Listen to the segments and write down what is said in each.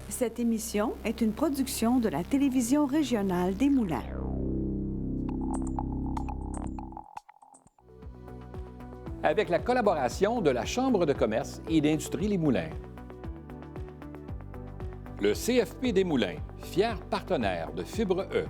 Cette émission est une production de la télévision régionale des Moulins. Avec la collaboration de la Chambre de commerce et d'industrie Les Moulins. Le CFP des Moulins, fier partenaire de Fibre E.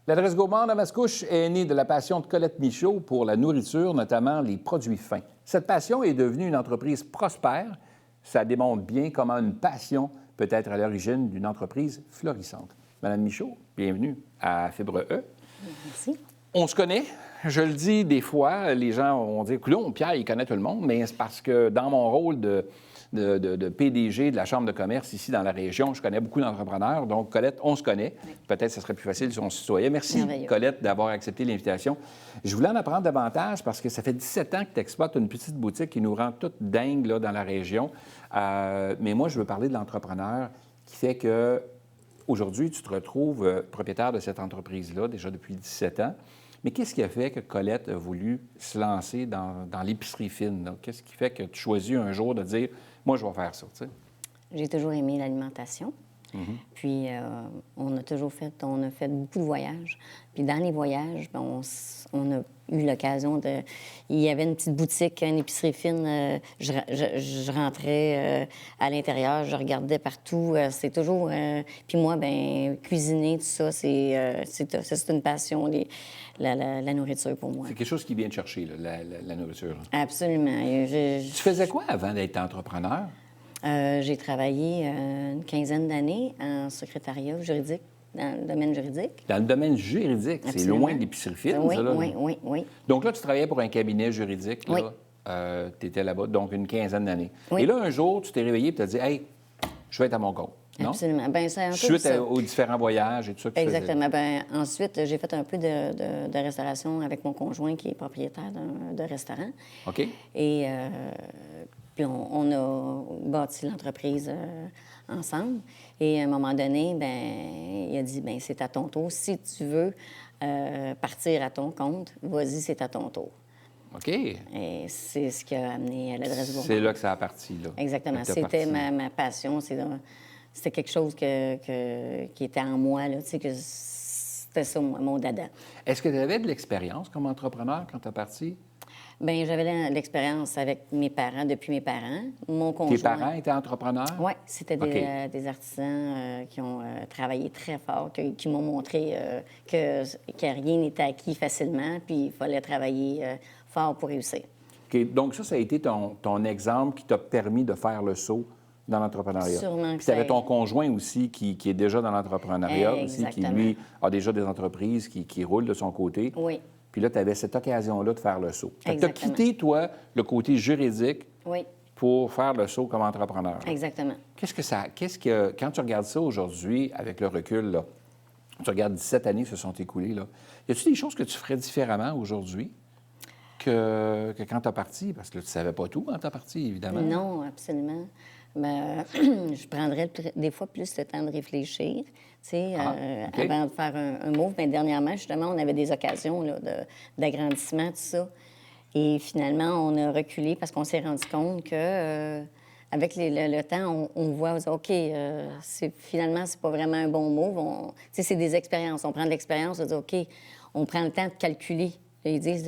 L'adresse gourmande à Mascouche est née de la passion de Colette Michaud pour la nourriture, notamment les produits fins. Cette passion est devenue une entreprise prospère. Ça démontre bien comment une passion peut être à l'origine d'une entreprise florissante. Madame Michaud, bienvenue à Fibre E. Merci. On se connaît. Je le dis des fois, les gens vont dire que là, Pierre, il connaît tout le monde, mais c'est parce que dans mon rôle de PDG de la Chambre de commerce ici dans la région, je connais beaucoup d'entrepreneurs. Donc, Colette, on se connaît. Oui. Peut-être que ce serait plus facile si on se tutoyait. Merci, Merveilleux. Colette, d'avoir accepté l'invitation. Je voulais en apprendre davantage parce que ça fait 17 ans que tu exploites une petite boutique qui nous rend toutes dingues là, dans la région. Mais moi, je veux parler de l'entrepreneur qui fait que aujourd'hui, tu te retrouves propriétaire de cette entreprise-là déjà depuis 17 ans. Mais qu'est-ce qui a fait que Colette a voulu se lancer dans l'épicerie fine? Là? Qu'est-ce qui fait que tu choisis un jour de dire « Moi, je vais faire ça », tu sais? J'ai toujours aimé l'alimentation. Puis, on a fait beaucoup de voyages. Puis, dans les voyages, ben, on a eu l'occasion de... Il y avait une petite boutique, une épicerie fine. Je rentrais à l'intérieur, je regardais partout. C'est toujours... Puis moi, ben cuisiner, tout ça, c'est une passion, la nourriture pour moi. C'est quelque chose qui vient te chercher, là, la nourriture. Là. Absolument. Tu faisais quoi avant d'être entrepreneur? J'ai travaillé une quinzaine d'années en secrétariat juridique, dans le domaine juridique. Dans le domaine juridique, c'est Absolument. loin de l'épicerie fine, Oui, ça, là. oui. Donc là, tu travaillais pour un cabinet juridique, là. Oui. Tu étais là-bas, donc une quinzaine d'années. Oui. Et là, un jour, tu t'es réveillé et tu as dit « Hey, je vais être à mon compte ». Non? Absolument. Bien, c'est un peu Suite ça. aux différents voyages et tout ça que tu faisais. Exactement. Bien, ensuite, j'ai fait un peu de restauration avec mon conjoint qui est propriétaire de restaurant. OK. Et puis, on a bâti l'entreprise ensemble. Et à un moment donné, bien, il a dit, bien, c'est à ton tour. Si tu veux partir à ton compte, vas-y, c'est à ton tour. OK. Et c'est ce qui a amené à l'adresse gourmande. C'est là que ça a parti, là. Exactement. Que t'as C'était parti. ma passion. C'était quelque chose qui était en moi, là. Tu sais, que c'était ça, mon dada. Est-ce que tu avais de l'expérience comme entrepreneur quand tu es parti? Bien, j'avais l'expérience avec mes parents, depuis mes parents. Mon conjoint... Tes parents étaient entrepreneurs? Oui, c'était OK. des artisans qui ont travaillé très fort, qui m'ont montré que rien n'était acquis facilement, puis il fallait travailler fort pour réussir. OK. Donc, ça a été ton exemple qui t'a permis de faire le saut dans l'entrepreneuriat. Sûrement que Puis tu avais ça- ton conjoint aussi qui est déjà dans l'entrepreneuriat, aussi, qui, Exactement. lui, a déjà des entreprises qui roulent de son côté. Oui. Puis là, tu avais cette occasion-là de faire le saut. Tu as Exactement. quitté, toi, le côté juridique Oui, pour faire le saut comme entrepreneur. exactement. Quand tu regardes ça aujourd'hui, avec le recul, là, tu regardes 17 années qui se sont écoulées, là, y a-t-il des choses que tu ferais différemment aujourd'hui que quand tu as parti? Parce que là, tu ne savais pas tout quand tu as parti, évidemment. Non, absolument. Mais, je prendrais des fois plus le temps de réfléchir, tu sais, OK. avant de faire un move. Mais dernièrement, justement, on avait des occasions là, d'agrandissement, tout ça. Et finalement, on a reculé parce qu'on s'est rendu compte que, avec le temps, on voit, OK, finalement, c'est pas vraiment un bon move. Tu sais, c'est des expériences. On prend de l'expérience, on dit, OK, on prend le temps de calculer. Ils disent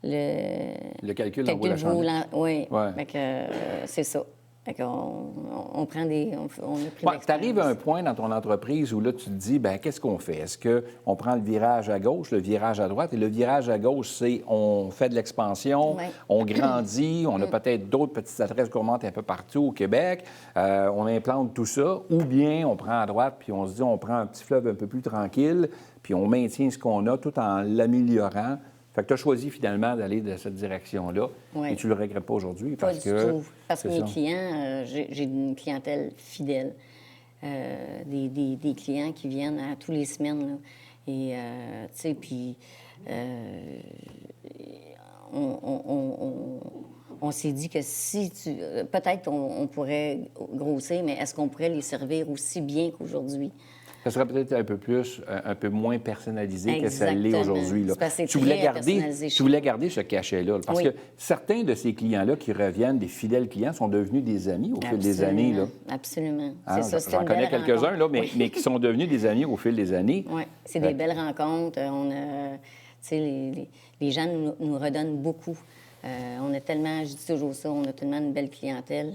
Le calcul en vaut la vaut chandelle. Oui, Ouais. fait que, c'est ça. Fait qu'on on prend des... On a pris de Tu arrives à un l'expérience. point dans ton entreprise où là, tu te dis, bien, qu'est-ce qu'on fait? Est-ce qu'on prend le virage à gauche, le virage à droite? Et le virage à gauche, c'est on fait de l'expansion, Ouais. on grandit, on a peut-être d'autres petites adresses gourmandes un peu partout au Québec, on implante tout ça. Ou bien on prend à droite, puis on se dit, on prend un petit fleuve un peu plus tranquille, puis on maintient ce qu'on a tout en l'améliorant. Fait que tu as choisi finalement d'aller de cette direction-là. Ouais. Et tu ne le regrettes pas aujourd'hui Pas parce du que... tout. Parce que c'est mes ça. clients, j'ai une clientèle fidèle. Des clients qui viennent à tous les semaines, là. Et, tu sais, puis... on s'est dit que si peut-être on pourrait grossir, mais est-ce qu'on pourrait les servir aussi bien qu'aujourd'hui? Ça serait peut-être un peu moins personnalisé que ça l'est Exactement. aujourd'hui. Là. C'est parce que c'est Tu voulais très garder, personnalisé tu chez voulais garder ce cachet-là. Parce Oui. que certains de ces clients-là qui reviennent, des fidèles clients, sont devenus des amis au fil des années. Là. Absolument. Hein, C'est ça, c'est j'en une connais belle quelques-uns, là, rencontre. mais qui sont devenus des amis au fil des années. Oui, c'est des belles rencontres. Tu sais, les gens nous redonnent beaucoup. On a tellement, je dis toujours ça, on a tellement une belle clientèle.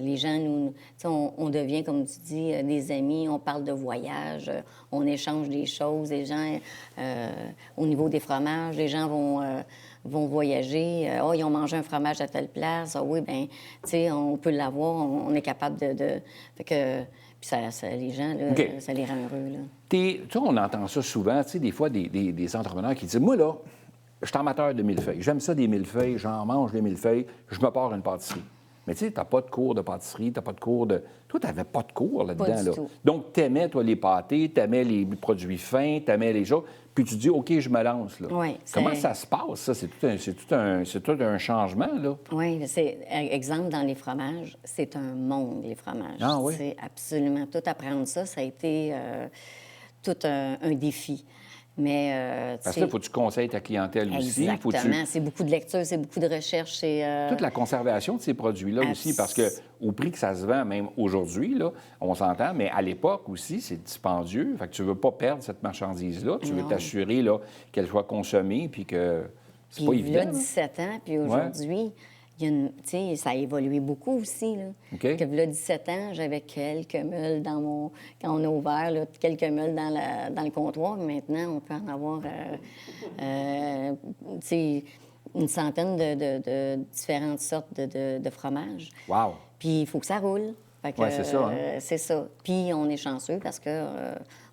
Les gens, tu sais, on devient, comme tu dis, des amis, on parle de voyage, on échange des choses. Les gens, au niveau des fromages, les gens vont voyager. Oh, ils ont mangé un fromage à telle place. Ah oui, bien, tu sais, on peut l'avoir, on est capable de... Fait que, puis les gens, là, OK. ça les rend heureux, là. Tu sais, on entend ça souvent, tu sais, des fois, des entrepreneurs qui disent, moi, là, je suis amateur de millefeuilles. J'aime ça, des millefeuilles, j'en mange des millefeuilles, je me pars une pâtisserie. Mais tu sais, tu n'as pas de cours de pâtisserie, tu n'as pas de cours de... Toi, tu n'avais pas de cours là-dedans, Pas du là. tout. Donc, tu aimais, toi, les pâtés, tu aimais les produits fins, tu aimais les choses, puis tu dis, OK, je me lance, là. Oui, Comment ça se passe, ça? C'est tout un changement, là. Oui, c'est exemple dans les fromages, c'est un monde, les fromages. Ah oui? C'est absolument tout apprendre ça, ça a été tout un défi. Mais Parce que là, il faut que tu conseilles ta clientèle aussi. exactement, c'est beaucoup de lecture, c'est beaucoup de recherche, c'est Toute la conservation de ces produits-là aussi, parce que au prix que ça se vend, même aujourd'hui, là, on s'entend, mais à l'époque aussi, c'est dispendieux. Fait que tu veux pas perdre cette marchandise-là. Tu veux Non. t'assurer là, qu'elle soit consommée, puis que c'est pas Puis évident. là, 17 ans, puis aujourd'hui, il y a tu sais, ça a évolué beaucoup aussi. Là. OK. Que là, 17 ans, j'avais quelques meules dans mon... Quand on a ouvert, là, quelques meules dans le comptoir. Maintenant, on peut en avoir, tu sais, une centaine de différentes sortes de fromages. Wow! Puis il faut que ça roule. Fait que, Ouais, c'est ça, hein? c'est ça. Puis on est chanceux parce que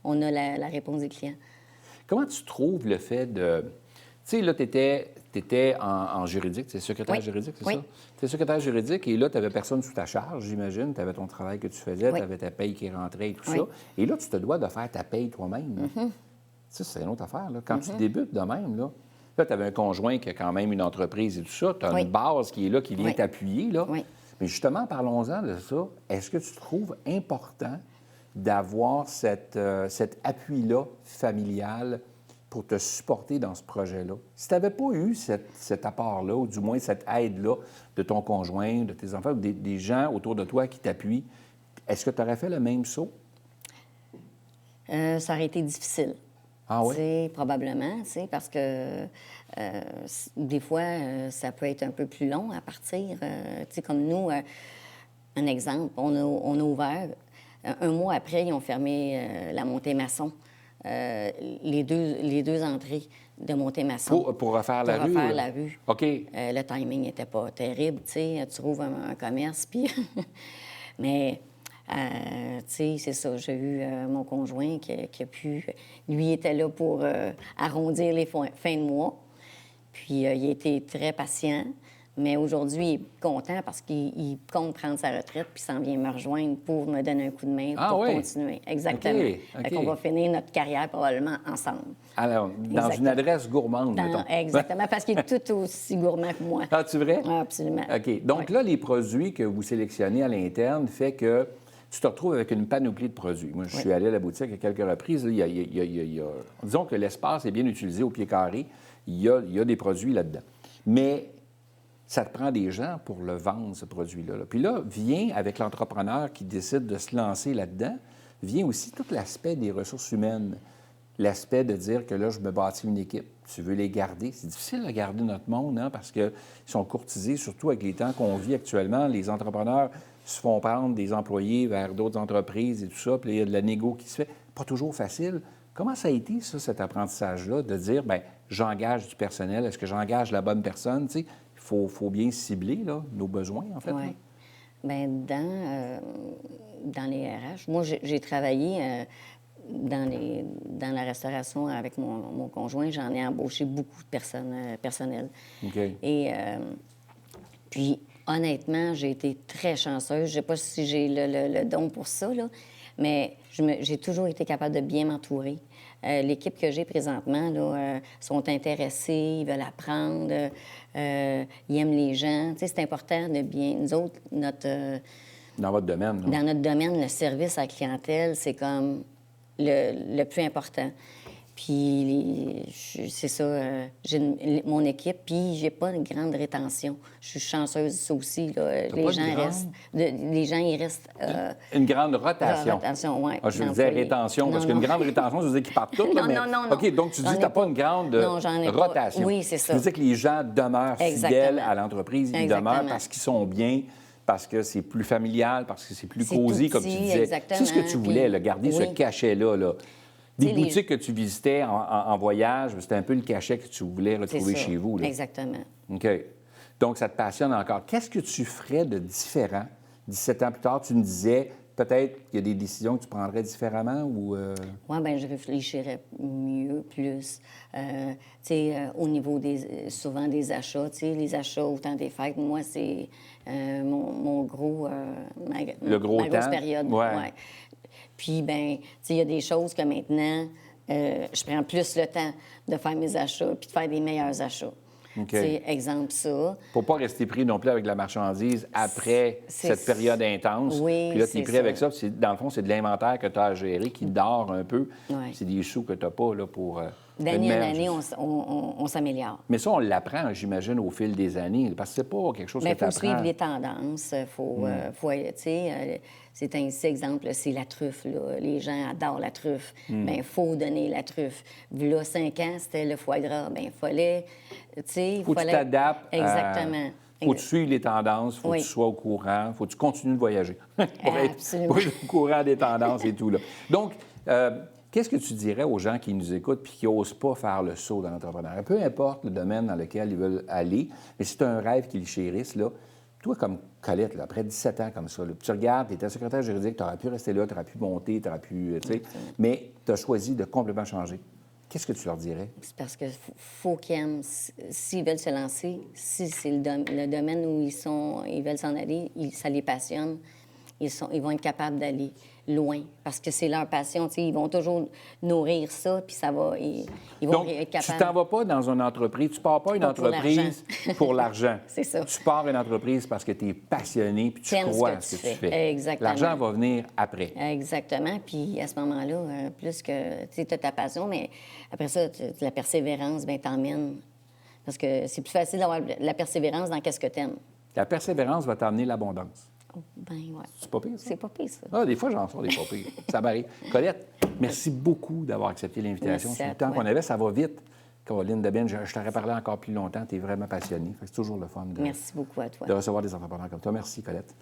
on a la réponse des clients. Comment tu trouves le fait de... Tu sais, là, tu étais en juridique, tu es secrétaire Oui. juridique, c'est Oui. ça? Tu es secrétaire juridique et là, tu n'avais personne sous ta charge, j'imagine. Tu avais ton travail que tu faisais, Oui. tu avais ta paye qui rentrait et tout Oui. ça. Et là, tu te dois de faire ta paye toi-même. Ça, c'est une autre affaire. Là. Quand tu débutes de même, là tu avais un conjoint qui a quand même une entreprise et tout ça. Tu as Oui. une base qui est là, qui vient Oui. t'appuyer. Là. Oui. Mais justement, parlons-en de ça. Est-ce que tu trouves important d'avoir cet appui-là familial pour te supporter dans ce projet-là? Si tu n'avais pas eu cet apport-là, ou du moins cette aide-là de ton conjoint, de tes enfants, ou des gens autour de toi qui t'appuient, est-ce que tu aurais fait le même saut? Ça aurait été difficile. Ah oui? Tu sais, probablement, tu sais, parce que des fois, ça peut être un peu plus long à partir. Tu sais, comme nous, un exemple, on a ouvert. Un mois après, ils ont fermé la montée maçon. Les deux entrées de montée maçon. Pour refaire la rue? Pour refaire la rue. OK. Le timing n'était pas terrible, tu sais. Tu rouvres un commerce, puis... Mais... tu sais, c'est ça. J'ai eu mon conjoint qui a pu... Lui était là pour arrondir les fins de mois. Puis il a été très patient. Mais aujourd'hui, il est content parce qu'il compte prendre sa retraite puis s'en vient me rejoindre pour me donner un coup de main pour continuer. Exactement. OK. Fait qu'on va finir notre carrière probablement ensemble. Alors, dans Exactement. une adresse gourmande, mettons. Exactement, parce qu'il est tout aussi gourmand que moi. Ah, tu vrai? Ah, absolument. OK. Donc là, les produits que vous sélectionnez à l'interne fait que tu te retrouves avec une panoplie de produits. Moi, je suis allé à la boutique à quelques reprises. Disons que l'espace est bien utilisé au pied carré. Il y a des produits là-dedans. Mais ça te prend des gens pour le vendre, ce produit-là. Puis là, vient, avec l'entrepreneur qui décide de se lancer là-dedans, vient aussi tout l'aspect des ressources humaines. L'aspect de dire que là, je me bâtis une équipe. Tu veux les garder. C'est difficile de garder notre monde, hein, parce qu'ils sont courtisés, surtout avec les temps qu'on vit actuellement. Les entrepreneurs se font prendre des employés vers d'autres entreprises et tout ça, puis il y a de la négo qui se fait. Pas toujours facile. Comment ça a été, ça, cet apprentissage-là, de dire, bien, j'engage du personnel, est-ce que j'engage la bonne personne? Tu sais, il faut bien cibler, là, nos besoins, en fait. Oui. Bien, dans les RH, moi, j'ai travaillé dans la restauration avec mon conjoint. J'en ai embauché beaucoup de personnel. OK. Et puis, honnêtement, j'ai été très chanceuse. Je ne sais pas si j'ai le don pour ça, là, mais j'ai toujours été capable de bien m'entourer. l'équipe que j'ai présentement là, sont intéressés, ils veulent apprendre, ils aiment les gens. Tu sais, c'est important de bien... Nous autres, Dans votre domaine, là. dans notre domaine, le service à la clientèle, c'est comme le plus important. Puis, c'est ça, j'ai mon équipe, puis j'ai pas une grande rétention. Je suis chanceuse, ça aussi. Là. T'as pas de grande? Les gens, ils restent... Une grande rotation. Rotation, oui. Ah, je veux dire rétention, parce qu'une grande rétention, ça veut dire qu'ils partent tous. Là, Non, mais... non. OK, donc tu dis que tu n'as pas une grande rotation. Oui, c'est ça. Ça veut dire que les gens demeurent fidèles à l'entreprise. Ils demeurent parce qu'ils sont bien, parce que c'est plus familial, parce que c'est plus cosy, comme tu disais. Exactement. C'est ce que tu voulais, là, garder ce cachet-là. Là. Des boutiques que tu visitais en voyage, c'était un peu le cachet que tu voulais retrouver chez vous. Là. Exactement. OK. Donc, ça te passionne encore. Qu'est-ce que tu ferais de différent 17 ans plus tard? Tu me disais, peut-être qu'il y a des décisions que tu prendrais différemment ou... Oui, bien, je réfléchirais mieux, plus. Tu sais, au niveau souvent des achats, tu sais, les achats au temps des fêtes, moi, c'est mon gros... ma grosse temps. période. Ouais. Ouais. Puis, bien, tu sais, il y a des choses que maintenant, je prends plus le temps de faire mes achats puis de faire des meilleurs achats. OK. Tu sais, exemple ça. Pour pas rester pris non plus avec la marchandise après cette période intense. Oui, puis là, tu es c'est pris avec ça. Puis dans le fond, c'est de l'inventaire que tu as à gérer qui dort un peu. Ouais. C'est des sous que tu n'as pas là, pour... D'année en année, on s'améliore. Mais ça, on l'apprend, j'imagine, au fil des années. Parce que c'est pas quelque chose que tu apprends. Il faut suivre les tendances. Tu sais, c'est un exemple, c'est la truffe. Là. Les gens adorent la truffe. Bien, il faut donner la truffe. Là, 5 ans, c'était le foie gras. Bien, il fallait... Tu sais, faut que tu t'adaptes. Exactement. Faut que tu suives les tendances, faut que tu sois au courant, faut que tu continues de voyager pour être au courant des tendances et tout. Là. Donc, qu'est-ce que tu dirais aux gens qui nous écoutent et qui n'osent pas faire le saut dans l'entrepreneuriat? Peu importe le domaine dans lequel ils veulent aller, mais c'est un rêve qu'ils chérissent, là. Toi, comme Colette, là, après 17 ans comme ça, là, tu regardes, tu étais secrétaire juridique, tu aurais pu rester là, tu aurais pu monter, tu aurais pu... tu sais, mais tu as choisi de complètement changer. Qu'est-ce que tu leur dirais? C'est parce qu'il faut qu'ils aiment. S'ils veulent se lancer, si c'est le domaine où ils veulent s'en aller, ça les passionne, ils vont être capables d'aller loin parce que c'est leur passion. Ils vont toujours nourrir ça, puis ça va... Ils vont Donc, être capables... tu t'en vas pas dans une entreprise, tu pars pas une entreprise pour l'argent. C'est ça. Tu pars une entreprise parce que tu es passionné puis tu crois à ce que tu fais. Exactement. L'argent va venir après. Exactement. Puis à ce moment-là, plus que tu as ta passion, mais après ça, la persévérance, bien, t'emmène. Parce que c'est plus facile d'avoir la persévérance dans qu'est-ce que tu aimes. La persévérance va t'amener l'abondance. Ben ouais. C'est pas pire, ça? C'est pas pire, ça. Ah, des fois, j'en sors des pas pires. Ça m'arrive. Colette, merci beaucoup d'avoir accepté l'invitation. Merci Sur à le temps toi. qu'on avait, ça va vite. Caroline Debène, je t'aurais parlé encore plus longtemps. Tu es vraiment passionnée. C'est toujours le fun Merci beaucoup à toi. de recevoir des entrepreneurs comme toi. Merci, Colette.